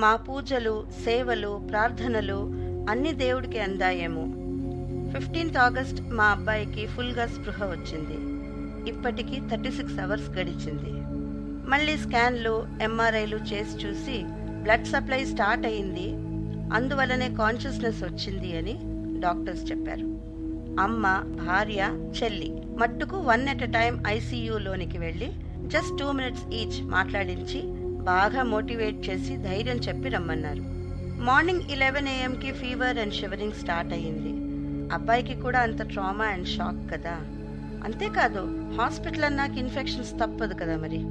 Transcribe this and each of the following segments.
మా పూజలు, సేవలు, ప్రార్థనలు అన్ని దేవుడికి అందాయేమో. 15th ఆగస్ట్ మా అబ్బాయికి ఫుల్గా స్పృహ వచ్చింది. ఇప్పటికి 36 అవర్స్ గడిచింది. మళ్ళీ స్కాన్లు, ఎంఆర్ఐలు చేసి చూసి బ్లడ్ సప్లై స్టార్ట్ అయింది, అందువల్లనే కాన్షియస్నెస్ వచ్చింది అని డాక్టర్స్ చెప్పారు. అమ్మ, భార్య, చెల్లి మట్టుకు 1 at a time ఐసీయూలోనికి వెళ్ళి జస్ట్ 2 minutes ఈచ్ మాట్లాడించి బాగా మోటివేట్ చేసి ధైర్యం చెప్పి రమ్మన్నారు. Morning 11 AM fever and shivering start అయ్యింది. అబ్బాయికి కూడా అంత ట్రామా అండ్ షాక్ కదా. అంతేకాదు హాస్పిటల్ అన్నాక ఇన్ఫెక్షన్స్ తప్పదు కదా మరి.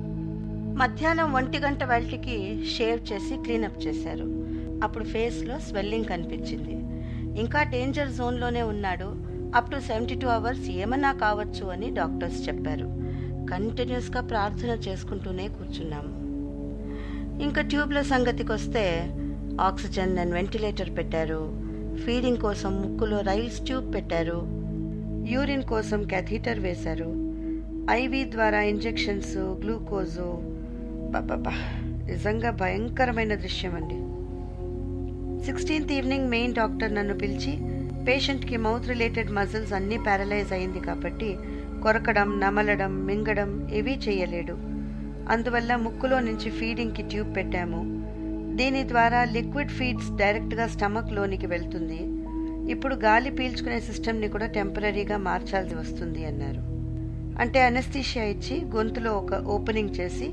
మధ్యాహ్నం 1 గంట వాళ్ళకి షేవ్ చేసి క్లీనప్ చేశారు. అప్పుడు ఫేస్లో స్వెల్లింగ్ కనిపించింది. ఇంకా డేంజర్ జోన్లోనే ఉన్నాడు, అప్ టు 72 అవర్స్ ఏమన్నా కావచ్చు అని డాక్టర్స్ చెప్పారు. కంటిన్యూస్గా ప్రార్థన చేసుకుంటూనే కూర్చున్నాము. ఇంకా ట్యూబ్ల సంగతికి వస్తే ఆక్సిజన్ అండ్ వెంటిలేటర్ పెట్టారు, ఫీడింగ్ కోసం ముక్కులో రైల్స్ ట్యూబ్ పెట్టారు, యూరిన్ కోసం క్యాథీటర్ వేశారు, ఐవీ ద్వారా ఇంజెక్షన్స్, గ్లూకోజు. బాబా, నిజంగా భయంకరమైన దృశ్యం అండి. 16th ఈవినింగ్ మెయిన్ డాక్టర్ నన్ను పిలిచి, పేషెంట్కి మౌత్ రిలేటెడ్ మజిల్స్ అన్నీ ప్యారలైజ్ అయింది కాబట్టి కొరకడం, నమలడం, మింగడం ఏవీ చేయలేడు. అందువల్ల ముక్కులో నుంచి ఫీడింగ్కి ట్యూబ్ పెట్టాము. దీని ద్వారా లిక్విడ్ ఫీడ్స్ డైరెక్ట్గా స్టమక్లోనికి వెళ్తుంది. ఇప్పుడు గాలి పీల్చుకునే సిస్టమ్ని కూడా టెంపరీగా మార్చాల్సి వస్తుంది అన్నారు. అంటే అనెస్థీషియా ఇచ్చి గొంతులో ఒక ఓపెనింగ్ చేసి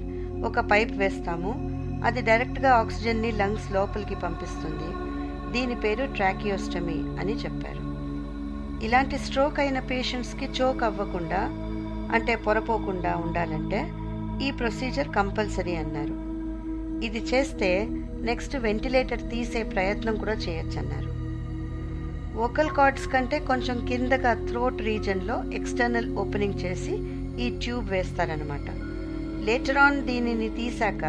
ఒక పైప్ వేస్తాము, అది డైరెక్ట్గా ఆక్సిజన్ని లంగ్స్ లోపలికి పంపిస్తుంది. దీని పేరు ట్రాకియోస్టమీ అని చెప్పారు. ఇలాంటి స్ట్రోక్ అయిన పేషెంట్స్కి చోక్ అవ్వకుండా, అంటే పొరపోకుండా ఉండాలంటే ఈ ప్రొసీజర్ కంపల్సరీ అన్నారు. ఇది చేస్తే నెక్స్ట్ వెంటిలేటర్ తీసే ప్రయత్నం కూడా చేయొచ్చన్నారు. వోకల్ కార్డ్స్ కంటే కొంచెం కిందగా థ్రోట్ రీజన్లో ఎక్స్టర్నల్ ఓపెనింగ్ చేసి ఈ ట్యూబ్ వేస్తారనమాట. లేటర్ ఆన్ దీనిని తీసాక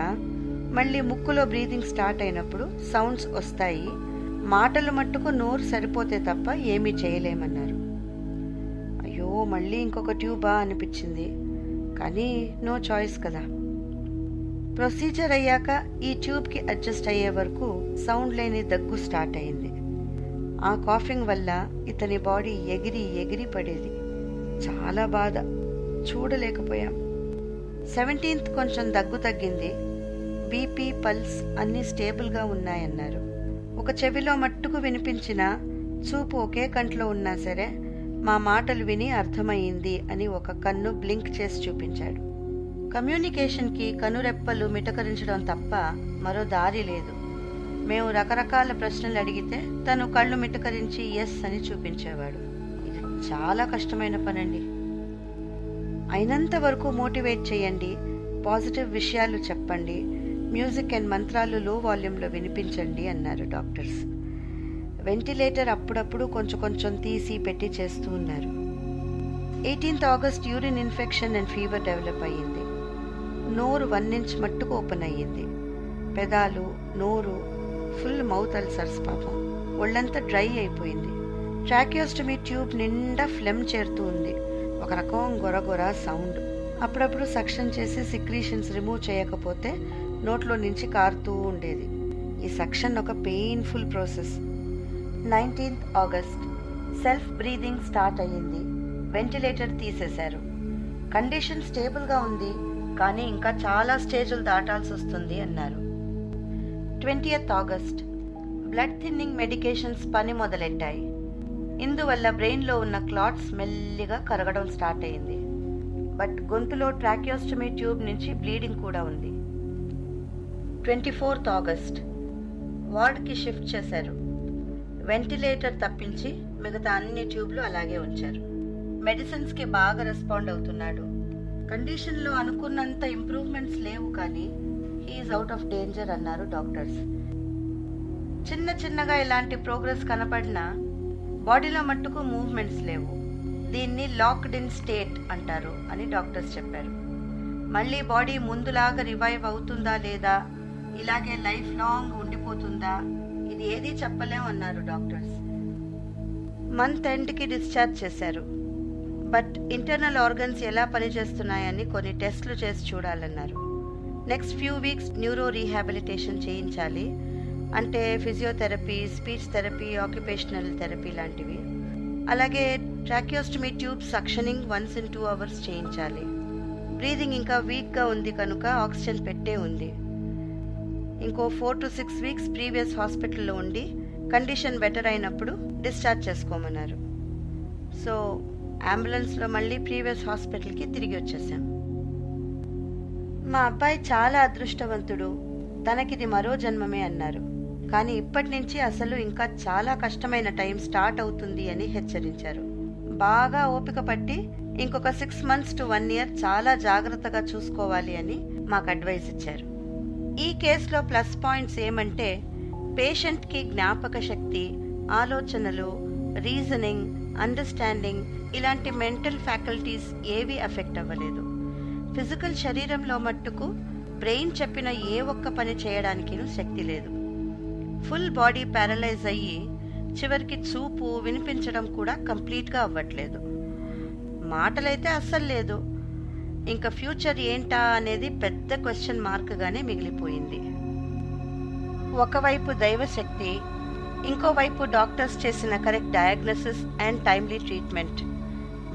మళ్ళీ ముక్కులో బ్రీతింగ్ స్టార్ట్ అయినప్పుడు సౌండ్స్ వస్తాయి. మాటలు మట్టుకు నోరు సరిపోతే తప్ప ఏమీ చేయలేమన్నారు. అయ్యో, మళ్ళీ ఇంకొక ట్యూబా అనిపించింది, కానీ నో చాయిస్ కదా. ప్రొసీజర్ అయ్యాక ఈ ట్యూబ్కి అడ్జస్ట్ అయ్యే వరకు సౌండ్ లేని దగ్గు స్టార్ట్ అయింది. ఆ కాఫింగ్ వల్ల ఇతని బాడీ ఎగిరి ఎగిరి పడేది. చాలా బాధ, చూడలేకపోయాం. 17th కొంచెం దగ్గు తగ్గింది, బీపీ, పల్స్ అన్నీ స్టేబుల్గా ఉన్నాయన్నారు. ఒక చెవిలో మట్టుకు వినిపించిన, చూపు ఒకే కంట్లో ఉన్నా సరే మా మాటలు విని అర్థమయ్యింది అని ఒక కన్ను బ్లింక్ చేసి చూపించాడు. కమ్యూనికేషన్కి కనురెప్పలు మిటకరించడం తప్ప మరో దారి లేదు. మేము రకరకాల ప్రశ్నలు అడిగితే తను కళ్ళు మిటకరించి ఎస్ అని చూపించేవాడు. ఇది చాలా కష్టమైన పనండి. అయినంత వరకు మోటివేట్ చేయండి, పాజిటివ్ విషయాలు చెప్పండి, మ్యూజిక్ అండ్ మంత్రాలు లో వాల్యూమ్లో వినిపించండి అన్నారు డాక్టర్స్. వెంటిలేటర్ అప్పుడప్పుడు కొంచెం కొంచెం తీసి పెట్టి చేస్తూ ఉన్నారు. 18th August urine infection and fever develop అయ్యింది. నోరు 1 inch మట్టుకు ఓపెన్ అయ్యింది. పెదాలు, నోరు ఫుల్ మౌత్ అల్సర్స్. పాపం ఒళ్ళంతా డ్రై అయిపోయింది. ట్రాకియోస్టమీ ట్యూబ్ నిండా ఫ్లెమ్ చేరుతూ ఉంది. ఒక రకం గొరగొర సౌండ్. అప్పుడప్పుడు సక్షన్ చేసి సిక్రీషన్స్ రిమూవ్ చేయకపోతే నోట్లో నుంచి కారుతూ ఉండేది. ఈ సక్షన్ ఒక painful process. 19th August self breathing start అయ్యింది. వెంటిలేటర్ తీసేశారు. కండిషన్ స్టేబుల్గా ఉంది, కానీ ఇంకా చాలా స్టేజ్లు దాటాల్సి వస్తుంది అన్నారు. 20th August blood thinning medications పని మొదలెట్టాయి. ఇందువల్ల బ్రెయిన్లో ఉన్న క్లాట్స్ మెల్లిగా కరగడం స్టార్ట్ అయింది. బట్ గొంతులో ట్రాకియోస్టమీ ట్యూబ్ నుంచి బ్లీడింగ్ కూడా ఉంది. 24th ఆగస్ట్ వార్డ్కి షిఫ్ట్ చేశారు. వెంటిలేటర్ తప్పించి మిగతా అన్ని ట్యూబ్లు అలాగే ఉంచారు. మెడిసిన్స్కి బాగా రెస్పాండ్ అవుతున్నాడు. కండిషన్లో అనుకున్నంత ఇంప్రూవ్మెంట్స్ లేవు, కానీ హీఈస్ అవుట్ ఆఫ్ డేంజర్ అన్నారు డాక్టర్స్. చిన్న చిన్నగా ఇలాంటి ప్రోగ్రెస్ కనపడినా బాడీలో మట్టుకు మూవ్మెంట్స్ లేవు. దీన్ని లాక్డ్ ఇన్ స్టేట్ అంటారు అని డాక్టర్స్ చెప్పారు. మళ్ళీ బాడీ ముందులాగా రివైవ్ అవుతుందా లేదా, ఇలాగే లైఫ్ లాంగ్ ఉండిపోతుందా, ఇది ఏదీ చెప్పలేమన్నారు డాక్టర్స్. మంత్ ఎండ్కి డిశ్చార్జ్ చేశారు. బట్ ఇంటర్నల్ ఆర్గన్స్ ఎలా పనిచేస్తున్నాయని కొన్ని టెస్టులు చేసి చూడాలన్నారు. Next few weeks neuro rehabilitation చేయించాలి. అంటే physiotherapy, speech therapy, occupational therapy లాంటివి. అలాగే tracheostomy tube suctioning 1 in 2 hours చేయించాలి. బ్రీదింగ్ ఇంకా వీక్గా ఉంది కనుక ఆక్సిజన్ పెట్టే ఉంది. ఇంకో 4 to 6 weeks ప్రీవియస్ హాస్పిటల్లో ఉండి కండిషన్ బెటర్ అయినప్పుడు డిశ్చార్జ్ చేసుకోమన్నారు. సో అంబులెన్స్లో మళ్ళీ ప్రీవియస్ హాస్పిటల్కి తిరిగి వచ్చేసాం. మా అబ్బాయి చాలా అదృష్టవంతుడు, తనకిది మరో జన్మమే అన్నారు. కానీ ఇప్పటి నుంచి అసలు ఇంకా చాలా కష్టమైన టైం స్టార్ట్ అవుతుంది అని హెచ్చరించారు. బాగా ఓపిక పట్టి ఇంకొక 6 months to 1 year చాలా జాగ్రత్తగా చూసుకోవాలి అని మాకు అడ్వైస్ ఇచ్చారు. ఈ కేసులో ప్లస్ పాయింట్స్ ఏమంటే పేషెంట్కి జ్ఞాపక శక్తి, ఆలోచనలు, రీజనింగ్, అండర్స్టాండింగ్ ఇలాంటి మెంటల్ ఫ్యాకల్టీస్ ఏవీ అఫెక్ట్ అవ్వలేదు. ఫిజికల్ శరీరంలో మట్టుకు బ్రెయిన్ చెప్పిన ఏ ఒక్క పని చేయడానికి శక్తి లేదు. ఫుల్ బాడీ ప్యారలైజ్ అయ్యి చివరికి చూపు, వినిపించడం కూడా కంప్లీట్గా అవ్వట్లేదు. మాటలైతే అస్సలు లేదు. ఇంకా ఫ్యూచర్ ఏంటా అనేది పెద్ద క్వశ్చన్ మార్క్గానే మిగిలిపోయింది. ఒకవైపు దైవశక్తి, ఇంకోవైపు డాక్టర్స్ చేసిన correct diagnosis and timely treatment,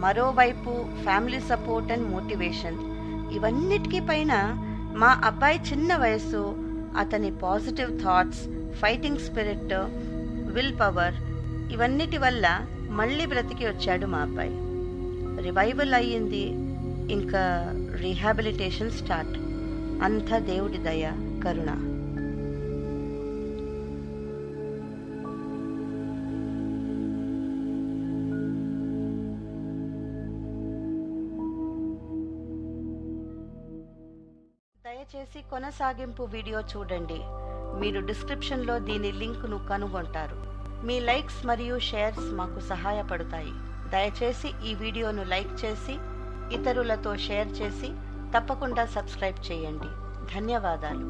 మరోవైపు ఫ్యామిలీ సపోర్ట్ అండ్ మోటివేషన్. ఇవన్నిటికీ పైన మా అబ్బాయి చిన్న వయసు, అతని positive thoughts, fighting spirit, will power ఇవన్నిటి వల్ల మళ్ళీ బ్రతికి వచ్చాడు మా అబ్బాయి. రివైవల్ అయ్యింది. ఇంకా రీహాబిలిటేషన్ స్టార్ట్. అంతా దేవుడి దయ, కరుణ. దయచేసి కొనసాగింపు వీడియో చూడండి. మీరు డిస్క్రిప్షన్లో దీని లింక్ను కనుగొంటారు. మీ లైక్స్ మరియు షేర్స్ మాకు సహాయపడతాయి. దయచేసి ఈ వీడియోను లైక్ చేసి ఇతరులతో షేర్ చేసి తప్పకుండా సబ్స్క్రైబ్ చేయండి. ధన్యవాదాలు.